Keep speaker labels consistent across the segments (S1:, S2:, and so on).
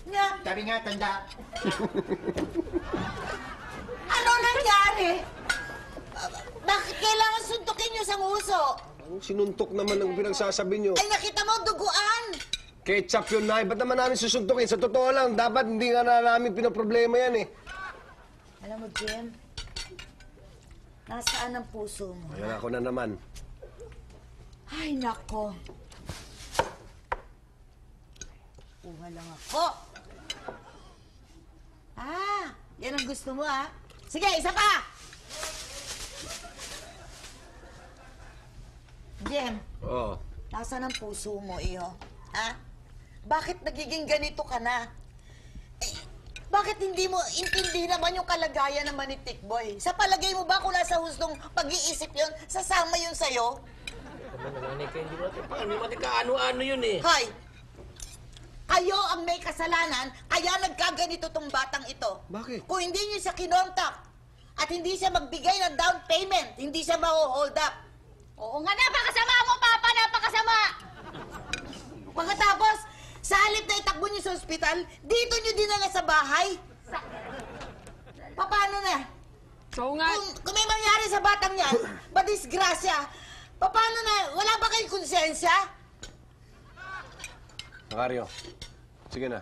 S1: Nga.
S2: Sabi nga, tanda.
S1: Ano nangyari? Bakit kailangan suntukin niyo sa nguso?
S3: Anong sinuntok naman ang pinagsasabi nyo?
S1: Ay, nakita mo, duguan!
S3: Ketchup yun, Nay. Ba't naman namin susuntukin? Sa totoo lang, dapat hindi nga na namin pinaproblema yan eh.
S1: Alam mo, Jem, nasaan ang puso mo?
S3: Ayan ako na naman.
S1: Ay, nako. Kuha lang ako. Ah, yan ang gusto mo, ha? Sige, isa pa! Jem,
S3: Oo.
S1: nasaan ang puso mo, iyo? Ha? Bakit nagiging ganito ka na? Eh, bakit hindi mo intindi naman yung kalagayan naman ni Tikboy? Sa palagay mo ba kung nasa hustong pag-iisip yun, sasama yun sa'yo?
S4: Nanay ka, hindi natin kaano-ano yun eh.
S1: Hoy! Kayo ang may kasalanan, kaya nagkaganito tong batang ito.
S3: Bakit?
S1: Kung hindi niyo siya kinontak at hindi siya magbigay ng down payment, hindi siya ma-hold up.
S5: Oo nga, napakasama mo, Papa! Napakasama!
S1: Pagkatapos, sa halip na itakbo niyo sa ospital, dito niyo dinala sa bahay. Paano na?
S5: Oo nga.
S1: Kung may mangyari sa batang yan, madisgrasya, paano na? Wala ba kayong konsensya?
S3: Macario, sige na.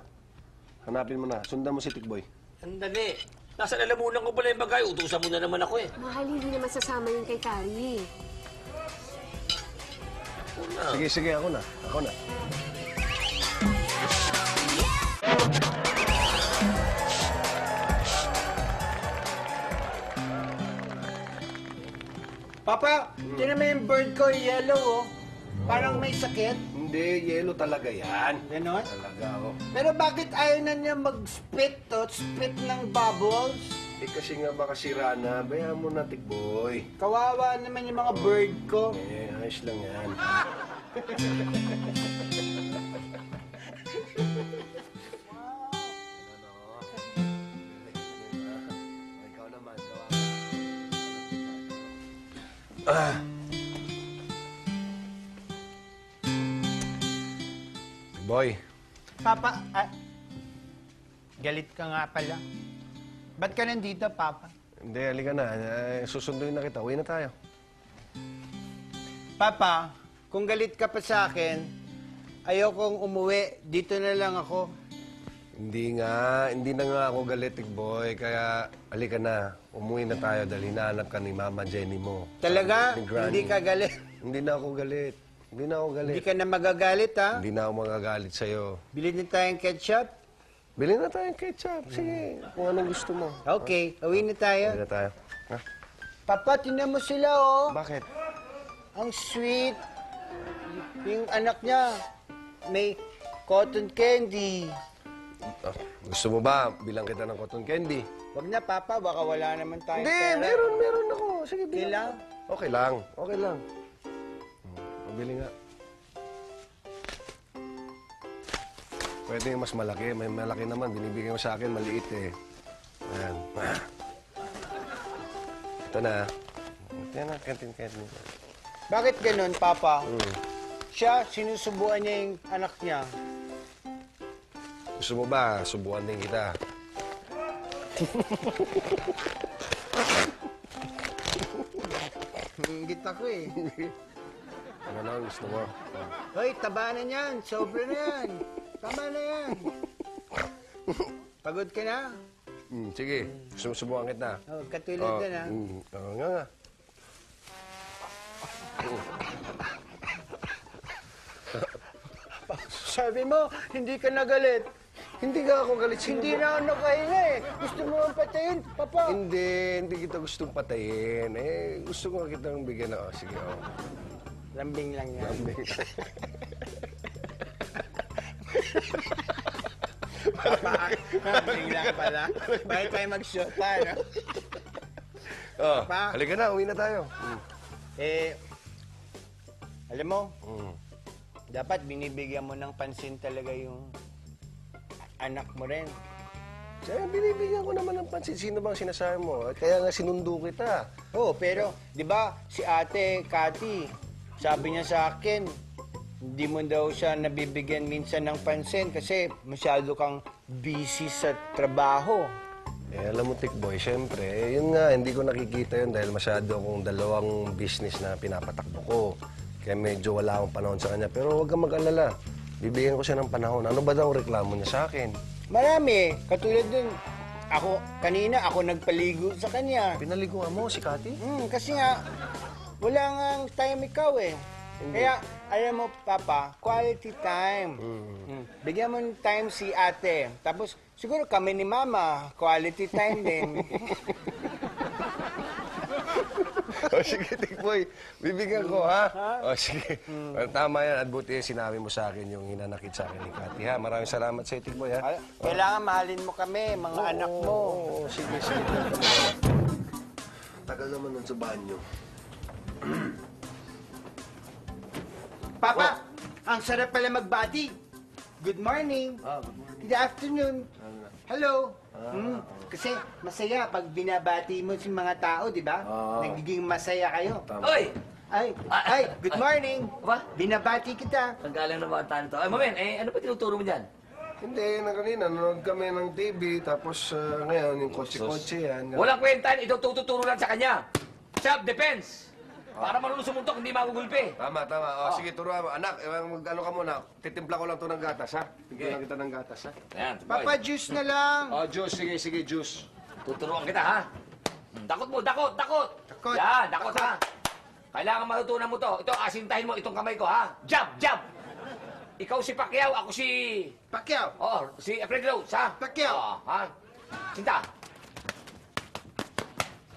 S3: Hanapin mo na. Sundan mo si Tikboy.
S4: Andali. Nasa lalamunan ko pala yung bagay. Utusan mo na naman ako eh.
S5: Mahal, hindi naman sasama yun kay Kari.
S3: Sige, sige. Ako na. Ako na.
S2: Papa, tinan mo yung bird ko, yellow, oh. Parang may sakit.
S3: Hindi, yelo talaga yan.
S2: Ganon?
S3: Talaga, oh.
S2: Pero bakit ayaw na niya mag-spit to? Spit ng bubbles?
S3: Eh kasi nga baka sira na. Bayaan mo na, Tikboy.
S2: Kawawa naman yung mga bird ko.
S3: Eh, ayos lang yan. Ikaw naman, Boy,
S2: Papa, galit ka nga pala. Ba't ka nandito, Papa?
S3: hindi, halika na. Susunduin na kita. Uwi na tayo.
S2: Papa, kung galit ka pa sa akin, ayokong umuwi. Dito na lang ako.
S3: Hindi na nga ako galit, Tikboy. Kaya, halika na. Umuwi na tayo dahil hinahanap ka ni Mama Jenny mo.
S2: Talaga?
S3: Ni Granny.
S2: Hindi ka galit?
S3: Hindi na ako galit. Hindi na ako galit.
S2: Hindi ka na magagalit, ha?
S3: Hindi na ako magagalit sa'yo.
S2: Bilhin na tayong ketchup?
S3: Bilhin na tayong ketchup. Sige, kung anong gusto mo.
S2: Okay, uwi na tayo.
S3: Bilhin na tayo. Ha?
S2: Papa, tingnan mo sila, oh.
S3: Bakit?
S2: Ang sweet. Yung anak niya, may cotton candy.
S3: Ah, gusto mo ba bilang kita ng cotton candy?
S2: Wag na, Papa. Baka wala naman tayong
S3: Hindi,
S2: pera.
S3: meron ako. Sige, bilang.
S2: Kailang?
S3: Okay lang. Okay lang. Pabili nga. Pwede yung mas malaki. May malaki naman. Binibigay mo sa akin, maliit eh. Ayan. Ito na. Ito na, kantin.
S2: Bakit ganun, Papa? Siya, sinusubuan niya yung anak niya.
S3: Gusto mo ba? Subukan din kita.
S2: Hinggit ako eh.
S3: Ano na ang gusto mo?
S2: Hoy, taba na yan. Sobra na yan. Tama na yan. Pagod ka na?
S3: Sige. Subukan kita.
S2: Oh, katulad ka na.
S3: Oo nga.
S2: Sabi mo, hindi ka nagalit.
S3: Hindi nga ako galit sa'yo.
S2: Hindi na ako nakahinga eh. Gusto mo ang patayin, Papa.
S3: Hindi kita gustong patayin. Eh, gusto ko kitang bigyan na, sige,
S2: Lambing lang yan.
S3: Lambing.
S2: Lambing lang pala. Bakit tayo mag-shota, no? Papa.
S3: Halika na, uwi na tayo.
S2: Eh, alam mo, dapat binibigyan mo ng pansin talaga yung anak mo rin.
S3: Kaya binibigyan ko naman ng pansin. Sino bang sinasabi mo? Kaya nga sinundo kita.
S2: Oo, pero, di ba, si ate, Cathy, sabi niya sa akin, hindi mo daw siya nabibigyan minsan ng pansin kasi masyado kang busy sa trabaho.
S3: Eh, alam mo, Tikboy, syempre, yun nga, hindi ko nakikita yun dahil masyado akong dalawang business na pinapatakbo ko. Kaya medyo wala akong panahon sa kanya. Pero huwag kang mag-alala. Bibigyan ko siya ng panahon. Ano ba daw ang reklamo niya sa akin?
S2: Marami. Katulad dun, kanina ako nagpaligo sa kanya.
S3: Pinaliguan mo si Cathy?
S2: Kasi nga, wala nga time ikaw eh. Kaya, alam mo, Papa, quality time. Bigyan mo ng time si ate. Tapos, siguro kami ni Mama, quality time din.
S3: O sige, Tikboy. Bibigyan ko, ha? O sige. Tama yan. At buti sinabi mo sa akin yung hinanakit sa akin ni Cathy, ha? Maraming salamat sa Tikboy, ha?
S2: Kailangan mahalin mo kami, mga anak mo.
S3: Oo, sige, sige. Tagal naman nun sa banyo.
S2: Papa, ang sarap pala magbati. Good morning. Good afternoon. Hello. Kasi masaya pag binabati mo si mga tao, di ba? Nagiging masaya kayo.
S4: Oy!
S2: Ay, good morning.
S4: Ba?
S2: Binabati kita.
S4: Ang galang na bata nito. Ay, Mamen, ano ba tinuturo mo dyan?
S3: Hindi, na kanina, nanonood kami ng TV, tapos ngayon, yung kotse-kotse yan.
S4: Walang kwenta, ito tututuro lang sa kanya. Self-defense. Para marunong sumuntok, hindi magugulpi.
S3: Tama, tama. O, sige, turuan mo. Anak, ano ka muna, titimpla ko lang ito ng gatas, ha? Tignan lang kita ng gatas, ha?
S4: Ayan,
S2: Papa, juice na lang.
S3: O, juice, sige, sige, juice.
S4: tuturuan kita, ha? Dakot mo, dakot, dakot.
S2: Dakot.
S4: Yan, dakot, ha? Kailangan matutunan mo to. Ito, asintahin mo itong kamay ko, ha? Jab, jab. Ikaw si Pacquiao, ako si...
S2: Pacquiao.
S4: Oo, si Fred Rhodes, ha?
S2: Pacquiao.
S4: Oo, ha? Sinta.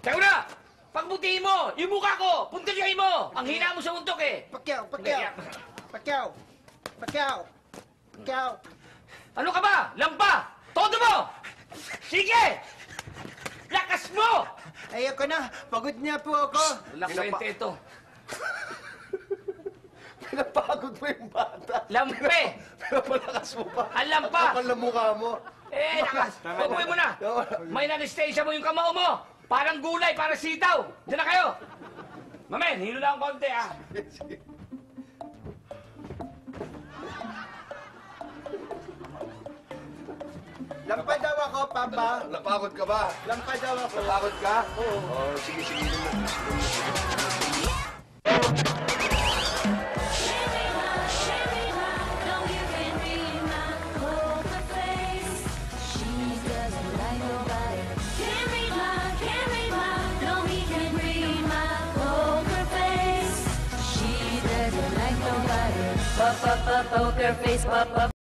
S4: Teka na! Pagbutiin mo! Yung mukha ko! Puntiryahin mo! Ang hina mo sa untok, eh!
S2: Pacquiao, Pacquiao. Pacquiao. Pacquiao. Pacquiao.
S4: Ano ka ba? Lampa! Todo mo! Sige! Lakas mo!
S2: Ayoko na. Pagod niya po ako.
S4: Lakwente ito.
S3: Pinapagod mo yung bata.
S4: Lampe!
S3: Pinapalakas mo pa.
S4: Ang lampa!
S3: Kapal na mukha mo.
S4: Eh, lakas! Pabuhay mo na! May nanesthesia mo yung kamao mo! Parang gulay, parang sitaw! Diyan na kayo! Mamen, hilo lang konti, ah!
S2: Lampa daw ako, Papa.
S3: Napagod ka ba?
S2: Lampa daw ako.
S3: Napagod ka? Oo. Oh, sige, sige.
S6: Poker face, pop up.